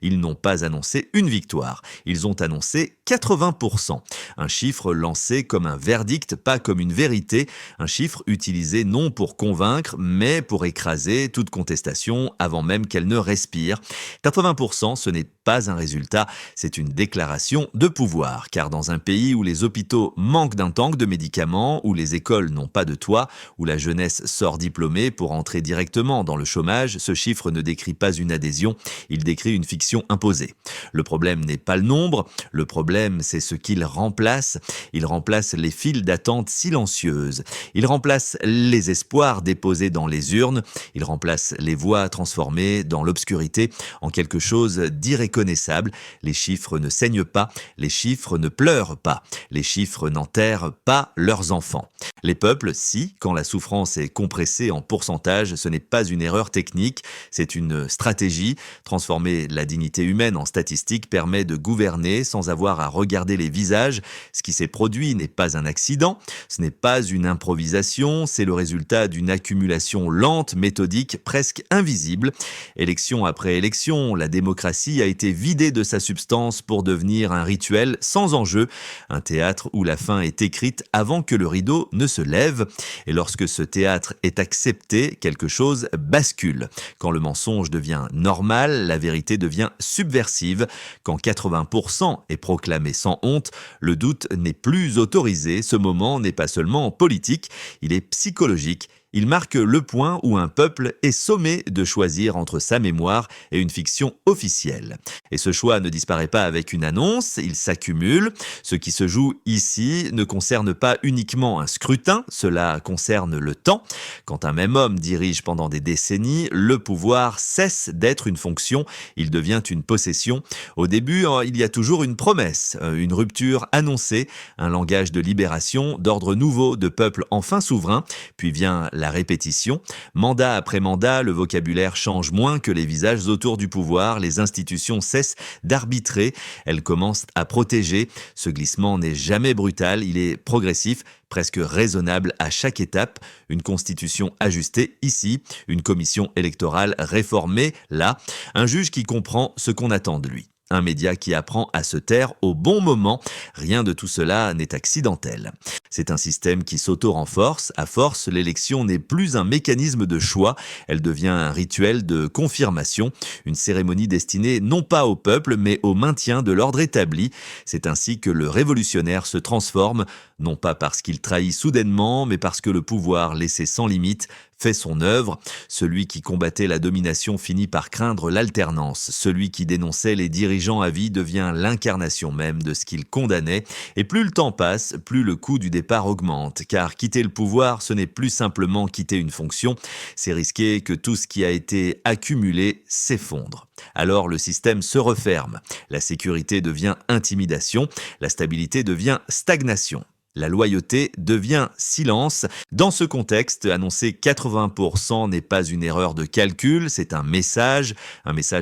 Ils n'ont pas annoncé une victoire, ils ont annoncé 80%. Un chiffre lancé comme un verdict, pas comme une vérité, un chiffre utilisé non pour convaincre, mais pour écraser toute contestation avant même qu'elle ne respire. 80%, ce n'est pas un résultat, c'est une déclaration de pouvoir, car dans un pays où les hôpitaux manquent d'un tank de médicaments, où les écoles n'ont pas de toit, où la jeunesse sort diplômée pour entrer directement dans le chômage, ce chiffre ne décrit pas une adhésion, il décrit une fiction imposée. Le problème n'est pas le nombre, le problème c'est ce qu'il remplace. Il remplace les files d'attente silencieuses. Il remplace les espoirs déposés dans les urnes. Il remplace les voix transformées dans l'obscurité en quelque chose d'irréconnaissable. Les chiffres ne saignent pas, les chiffres ne pleurent pas, les chiffres n'enterrent pas leurs enfants. Les peuples, si, quand la souffrance est compressée en pourcentage, ce n'est pas une erreur technique, c'est une stratégie. Transformer la dignité humaine en statistique permet de gouverner sans avoir à regarder les visages. Ce qui s'est produit n'est pas un accident, ce n'est pas une improvisation, c'est le résultat d'une accumulation lente, méthodique, presque invisible. Élection après élection, la démocratie a été vidée de sa substance pour devenir un rituel sans enjeu, un théâtre où la fin est écrite avant que le rideau ne se lève. Et lorsque ce théâtre est accepté, quelque chose bascule. Quand le mensonge devient normal, la vérité devient subversive. Quand 80% est proclamé sans honte, le doute n'est plus autorisé. Ce moment n'est pas seulement politique, il est psychologique. Il marque le point où un peuple est sommé de choisir entre sa mémoire et une fiction officielle. Et ce choix ne disparaît pas avec une annonce, il s'accumule. Ce qui se joue ici ne concerne pas uniquement un scrutin, cela concerne le temps. Quand un même homme dirige pendant des décennies, le pouvoir cesse d'être une fonction, il devient une possession. Au début, il y a toujours une promesse, une rupture annoncée, un langage de libération, d'ordre nouveau, de peuple enfin souverain, puis vient la répétition. Mandat après mandat, le vocabulaire change moins que les visages autour du pouvoir, les institutions cessent d'arbitrer, elles commencent à protéger. Ce glissement n'est jamais brutal, il est progressif, presque raisonnable à chaque étape. Une constitution ajustée ici, une commission électorale réformée là, un juge qui comprend ce qu'on attend de lui. Un média qui apprend à se taire au bon moment. Rien de tout cela n'est accidentel. C'est un système qui s'auto-renforce. À force, l'élection n'est plus un mécanisme de choix. Elle devient un rituel de confirmation. Une cérémonie destinée non pas au peuple, mais au maintien de l'ordre établi. C'est ainsi que le révolutionnaire se transforme, non pas parce qu'il trahit soudainement, mais parce que le pouvoir laissé sans limite fait son œuvre. Celui qui combattait la domination finit par craindre l'alternance. Celui qui dénonçait les dirigeants à vie devient l'incarnation même de ce qu'il condamnait. Et plus le temps passe, plus le coût du départ augmente. Car quitter le pouvoir, ce n'est plus simplement quitter une fonction, c'est risquer que tout ce qui a été accumulé s'effondre. Alors le système se referme. La sécurité devient intimidation. La stabilité devient stagnation. La loyauté devient silence. Dans ce contexte, annoncer 80% n'est pas une erreur de calcul, c'est un message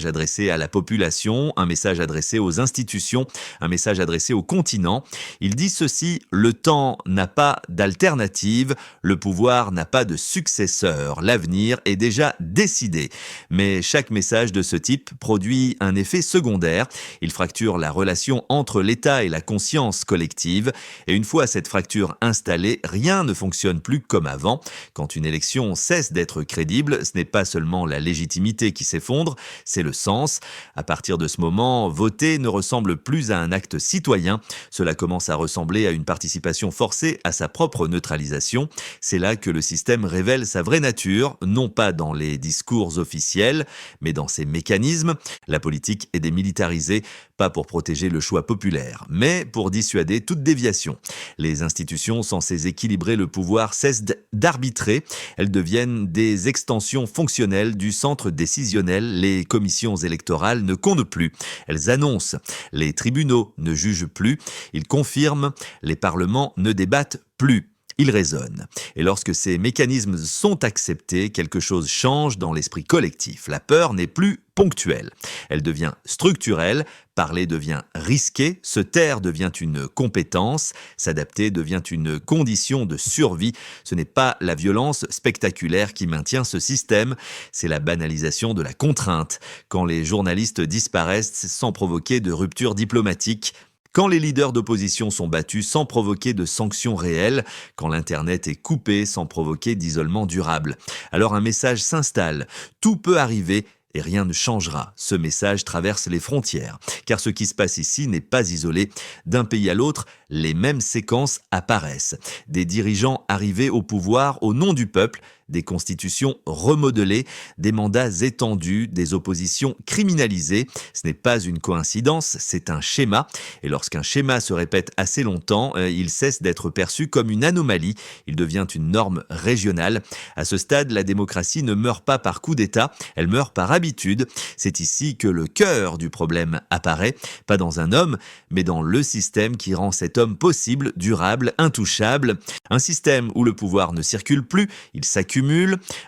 adressé à la population, un message adressé aux institutions, un message adressé au continent. Il dit ceci: le temps n'a pas d'alternative, le pouvoir n'a pas de successeur, l'avenir est déjà décidé. Mais chaque message de ce type produit un effet secondaire. Il fracture la relation entre l'État et la conscience collective. Et une fois cette fracture installée, rien ne fonctionne plus comme avant. Quand une élection cesse d'être crédible, ce n'est pas seulement la légitimité qui s'effondre, c'est le sens. À partir de ce moment, voter ne ressemble plus à un acte citoyen. Cela commence à ressembler à une participation forcée à sa propre neutralisation. C'est là que le système révèle sa vraie nature, non pas dans les discours officiels, mais dans ses mécanismes. La politique est démilitarisée, pas pour protéger le choix populaire, mais pour dissuader toute déviation. Les institutions censées équilibrer le pouvoir cessent d'arbitrer. Elles deviennent des extensions fonctionnelles du centre décisionnel. Les commissions électorales ne comptent plus. Elles annoncent. Les tribunaux ne jugent plus. Ils confirment. Les parlements ne débattent plus. il résonne. Et lorsque ces mécanismes sont acceptés, quelque chose change dans l'esprit collectif. La peur n'est plus ponctuelle. Elle devient structurelle, parler devient risqué, se taire devient une compétence, s'adapter devient une condition de survie. Ce n'est pas la violence spectaculaire qui maintient ce système, c'est la banalisation de la contrainte. Quand les journalistes disparaissent sans provoquer de rupture diplomatique, quand les leaders d'opposition sont battus sans provoquer de sanctions réelles, quand l'Internet est coupé sans provoquer d'isolement durable. Alors un message s'installe. Tout peut arriver et rien ne changera. Ce message traverse les frontières, car ce qui se passe ici n'est pas isolé. D'un pays à l'autre, les mêmes séquences apparaissent. Des dirigeants arrivés au pouvoir au nom du peuple, des constitutions remodelées, des mandats étendus, des oppositions criminalisées. Ce n'est pas une coïncidence, c'est un schéma. Et lorsqu'un schéma se répète assez longtemps, il cesse d'être perçu comme une anomalie. Il devient une norme régionale. À ce stade, la démocratie ne meurt pas par coup d'État, elle meurt par habitude. C'est ici que le cœur du problème apparaît, pas dans un homme, mais dans le système qui rend cet homme possible, durable, intouchable. Un système où le pouvoir ne circule plus, il s'accumule.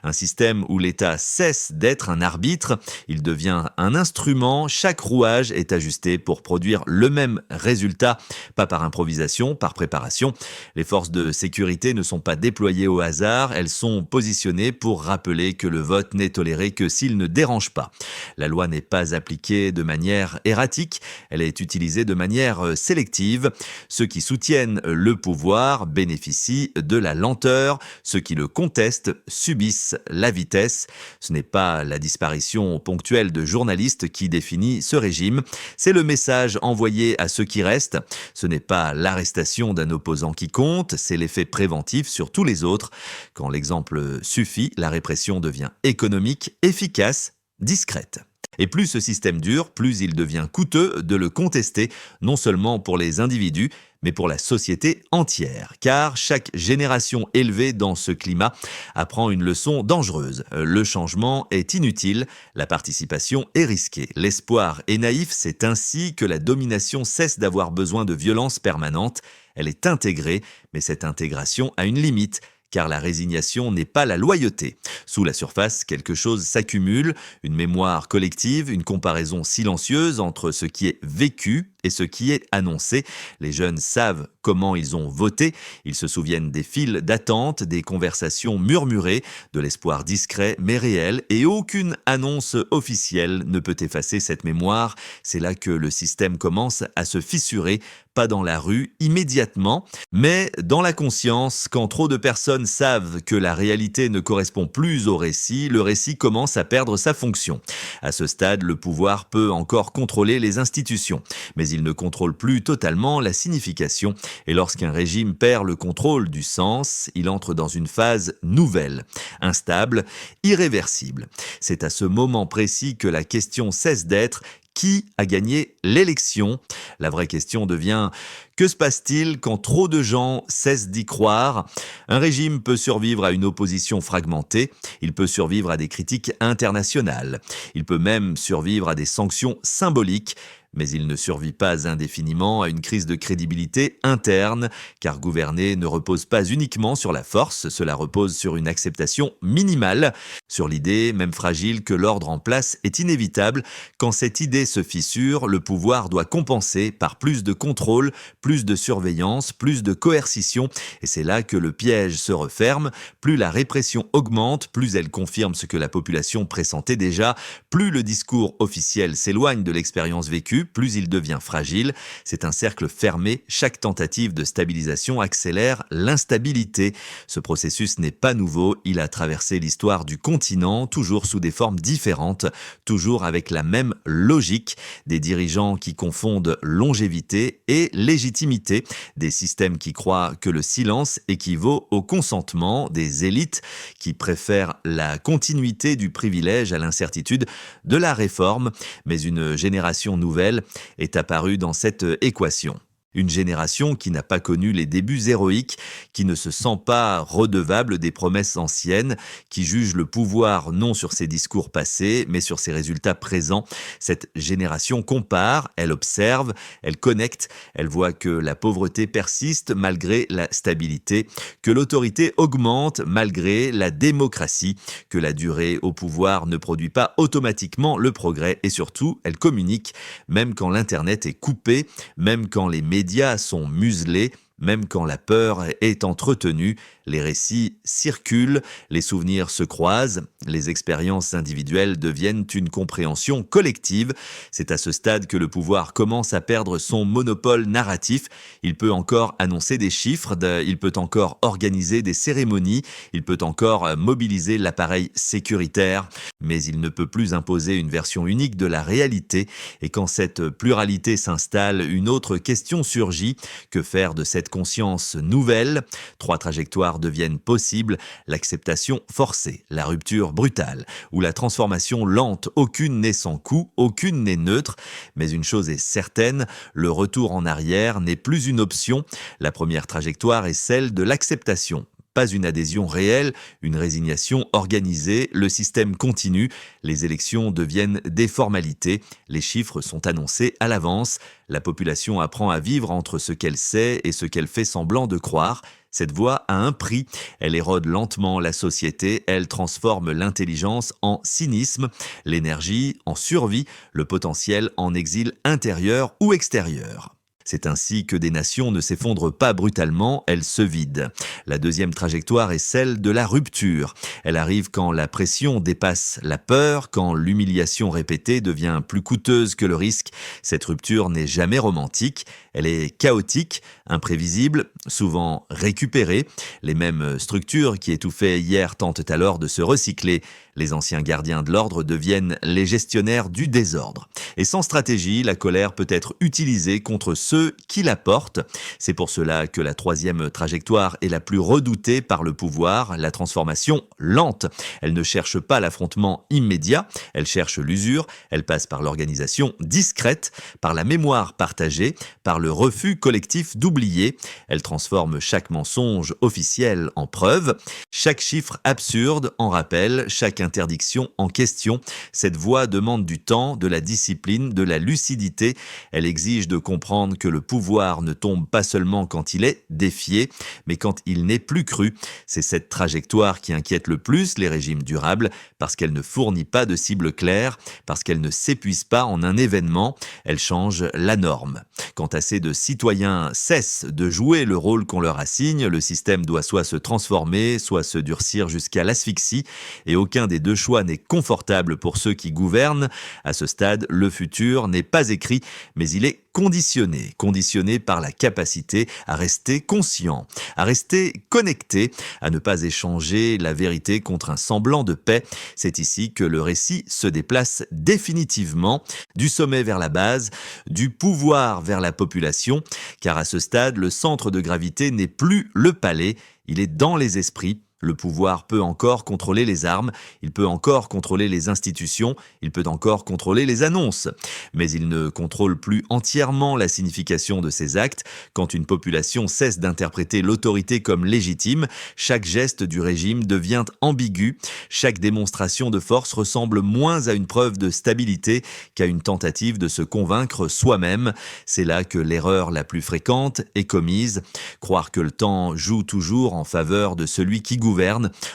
Un système où l'État cesse d'être un arbitre, il devient un instrument, chaque rouage est ajusté pour produire le même résultat, pas par improvisation, par préparation. Les forces de sécurité ne sont pas déployées au hasard, elles sont positionnées pour rappeler que le vote n'est toléré que s'il ne dérange pas. La loi n'est pas appliquée de manière erratique, elle est utilisée de manière sélective. Ceux qui soutiennent le pouvoir bénéficient de la lenteur, ceux qui le contestent subissent la vitesse. Ce n'est pas la disparition ponctuelle de journalistes qui définit ce régime, c'est le message envoyé à ceux qui restent. Ce n'est pas l'arrestation d'un opposant qui compte, c'est l'effet préventif sur tous les autres. Quand l'exemple suffit, la répression devient économique, efficace, discrète. Et plus ce système dure, plus il devient coûteux de le contester, non seulement pour les individus, mais pour la société entière. Car chaque génération élevée dans ce climat apprend une leçon dangereuse. Le changement est inutile, la participation est risquée. L'espoir est naïf, c'est ainsi que la domination cesse d'avoir besoin de violence permanente. Elle est intégrée, mais cette intégration a une limite. Car la résignation n'est pas la loyauté. Sous la surface, quelque chose s'accumule, une mémoire collective, une comparaison silencieuse entre ce qui est vécu et ce qui est annoncé. Les jeunes savent comment ils ont voté, ils se souviennent des files d'attente, des conversations murmurées, de l'espoir discret mais réel, et aucune annonce officielle ne peut effacer cette mémoire. C'est là que le système commence à se fissurer, pas dans la rue immédiatement, mais dans la conscience. Quand trop de personnes savent que la réalité ne correspond plus au récit, le récit commence à perdre sa fonction. À ce stade, le pouvoir peut encore contrôler les institutions, mais il ne contrôle plus totalement la signification. Et lorsqu'un régime perd le contrôle du sens, il entre dans une phase nouvelle, instable, irréversible. C'est à ce moment précis que la question cesse d'être: qui a gagné l'élection? La vraie question devient: que se passe-t-il quand trop de gens cessent d'y croire? Un régime peut survivre à une opposition fragmentée, il peut survivre à des critiques internationales, il peut même survivre à des sanctions symboliques, mais il ne survit pas indéfiniment à une crise de crédibilité interne, car gouverner ne repose pas uniquement sur la force, cela repose sur une acceptation minimale, sur l'idée, même fragile, que l'ordre en place est inévitable. Quand cette idée se fissure, le pouvoir doit compenser par plus de contrôle, plus de surveillance, plus de coercition, et c'est là que le piège se referme. Plus la répression augmente, plus elle confirme ce que la population pressentait déjà, plus le discours officiel s'éloigne de l'expérience vécue, plus il devient fragile. C'est un cercle fermé, chaque tentative de stabilisation accélère l'instabilité. Ce processus n'est pas nouveau, il a traversé l'histoire du continent, toujours sous des formes différentes, toujours avec la même logique, des dirigeants qui confondent longévité et légitimité, des systèmes qui croient que le silence équivaut au consentement, des élites qui préfèrent la continuité du privilège à l'incertitude de la réforme, mais une génération nouvelle est apparue dans cette équation. Une génération qui n'a pas connu les débuts héroïques, qui ne se sent pas redevable des promesses anciennes, qui juge le pouvoir non sur ses discours passés, mais sur ses résultats présents. Cette génération compare, elle observe, elle connecte, elle voit que la pauvreté persiste malgré la stabilité, que l'autorité augmente malgré la démocratie, que la durée au pouvoir ne produit pas automatiquement le progrès et surtout, elle communique, même quand l'Internet est coupé, même quand les médias sont muselés, même quand la peur est entretenue, les récits circulent, les souvenirs se croisent, les expériences individuelles deviennent une compréhension collective. C'est à ce stade que le pouvoir commence à perdre son monopole narratif. Il peut encore annoncer des chiffres, il peut encore organiser des cérémonies, il peut encore mobiliser l'appareil sécuritaire, mais il ne peut plus imposer une version unique de la réalité. Et quand cette pluralité s'installe, une autre question surgit. Que faire de cette conscience nouvelle? 3 trajectoires deviennent possibles: l'acceptation forcée, la rupture brutale ou la transformation lente. Aucune n'est sans coût, aucune n'est neutre. Mais une chose est certaine, le retour en arrière n'est plus une option. La première trajectoire est celle de l'acceptation. Pas une adhésion réelle, une résignation organisée, le système continue, les élections deviennent des formalités, les chiffres sont annoncés à l'avance, la population apprend à vivre entre ce qu'elle sait et ce qu'elle fait semblant de croire. Cette voie a un prix, elle érode lentement la société, elle transforme l'intelligence en cynisme, l'énergie en survie, le potentiel en exil intérieur ou extérieur. C'est ainsi que des nations ne s'effondrent pas brutalement, elles se vident. La deuxième trajectoire est celle de la rupture. Elle arrive quand la pression dépasse la peur, quand l'humiliation répétée devient plus coûteuse que le risque. Cette rupture n'est jamais romantique, elle est chaotique, imprévisible, souvent récupérée. Les mêmes structures qui étouffaient hier tentent alors de se recycler. Les anciens gardiens de l'ordre deviennent les gestionnaires du désordre. Et sans stratégie, la colère peut être utilisée contre ceux qui la portent. C'est pour cela que la troisième trajectoire est la plus redoutée par le pouvoir, la transformation lente. Elle ne cherche pas l'affrontement immédiat, elle cherche l'usure, elle passe par l'organisation discrète, par la mémoire partagée, par le refus collectif d'oublier. Elle transforme chaque mensonge officiel en preuve, chaque chiffre absurde en rappel, chaque interdiction en question. Cette voie demande du temps, de la discipline, de la lucidité. Elle exige de comprendre que le pouvoir ne tombe pas seulement quand il est défié, mais quand il n'est plus cru. C'est cette trajectoire qui inquiète le plus les régimes durables, parce qu'elle ne fournit pas de cible claire, parce qu'elle ne s'épuise pas en un événement, elle change la norme. Quand assez de citoyens cessent de jouer le rôle qu'on leur assigne, le système doit soit se transformer, soit se durcir jusqu'à l'asphyxie, et aucun des deux choix n'est confortable pour ceux qui gouvernent. À ce stade, le futur n'est pas écrit, mais il est conditionné par la capacité à rester conscient, à rester connecté, à ne pas échanger la vérité contre un semblant de paix. C'est ici que le récit se déplace définitivement, du sommet vers la base, du pouvoir vers la population, car à ce stade, le centre de gravité n'est plus le palais, il est dans les esprits. Le pouvoir peut encore contrôler les armes, il peut encore contrôler les institutions, il peut encore contrôler les annonces. Mais il ne contrôle plus entièrement la signification de ses actes. Quand une population cesse d'interpréter l'autorité comme légitime, chaque geste du régime devient ambigu. Chaque démonstration de force ressemble moins à une preuve de stabilité qu'à une tentative de se convaincre soi-même. C'est là que l'erreur la plus fréquente est commise. Croire que le temps joue toujours en faveur de celui qui gouverne.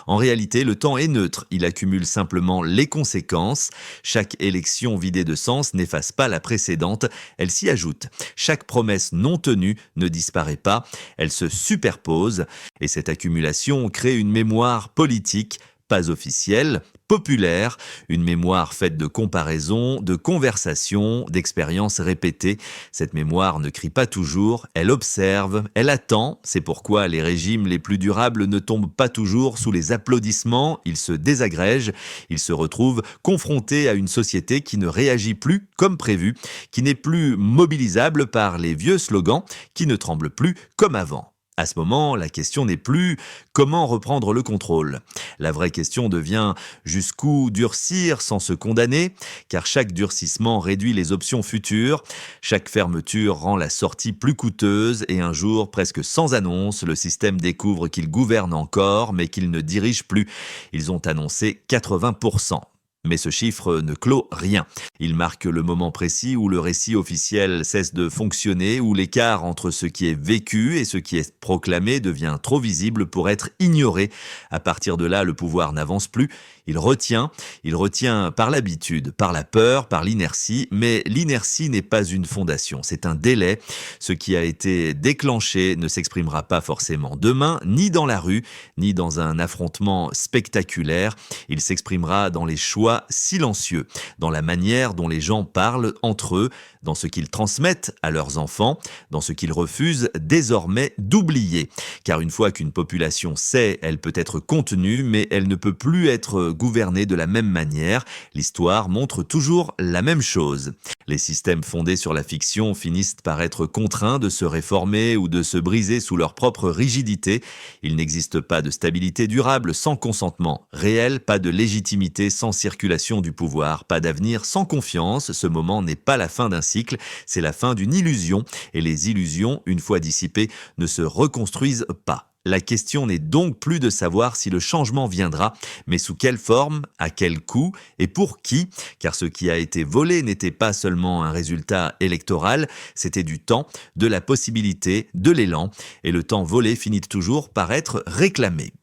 En réalité, le temps est neutre, il accumule simplement les conséquences. Chaque élection vidée de sens n'efface pas la précédente, elle s'y ajoute. Chaque promesse non tenue ne disparaît pas, elle se superpose. Et cette accumulation crée une mémoire politique, pas officielle, populaire, une mémoire faite de comparaisons, de conversations, d'expériences répétées. Cette mémoire ne crie pas toujours, elle observe, elle attend. C'est pourquoi les régimes les plus durables ne tombent pas toujours sous les applaudissements, ils se désagrègent, ils se retrouvent confrontés à une société qui ne réagit plus comme prévu, qui n'est plus mobilisable par les vieux slogans, qui ne tremble plus comme avant. À ce moment, la question n'est plus comment reprendre le contrôle. La vraie question devient jusqu'où durcir sans se condamner, car chaque durcissement réduit les options futures, chaque fermeture rend la sortie plus coûteuse et un jour, presque sans annonce, le système découvre qu'il gouverne encore mais qu'il ne dirige plus. Ils ont annoncé 80%. Mais ce chiffre ne clôt rien. Il marque le moment précis où le récit officiel cesse de fonctionner, où l'écart entre ce qui est vécu et ce qui est proclamé devient trop visible pour être ignoré. À partir de là, le pouvoir n'avance plus. Il retient par l'habitude, par la peur, par l'inertie, mais l'inertie n'est pas une fondation, c'est un délai. Ce qui a été déclenché ne s'exprimera pas forcément demain, ni dans la rue, ni dans un affrontement spectaculaire. Il s'exprimera dans les choix silencieux, dans la manière dont les gens parlent entre eux, dans ce qu'ils transmettent à leurs enfants, dans ce qu'ils refusent désormais d'oublier. Car une fois qu'une population sait, elle peut être contenue, mais elle ne peut plus être gouvernée de la même manière. L'histoire montre toujours la même chose. Les systèmes fondés sur la fiction finissent par être contraints de se réformer ou de se briser sous leur propre rigidité. Il n'existe pas de stabilité durable sans consentement réel, pas de légitimité sans circulation du pouvoir, pas d'avenir sans confiance. Ce moment n'est pas la fin d'un cycle, c'est la fin d'une illusion. Et les illusions, une fois dissipées, ne se reconstruisent pas. La question n'est donc plus de savoir si le changement viendra, mais sous quelle forme, à quel coût et pour qui, car ce qui a été volé n'était pas seulement un résultat électoral, c'était du temps, de la possibilité, de l'élan, et le temps volé finit toujours par être réclamé.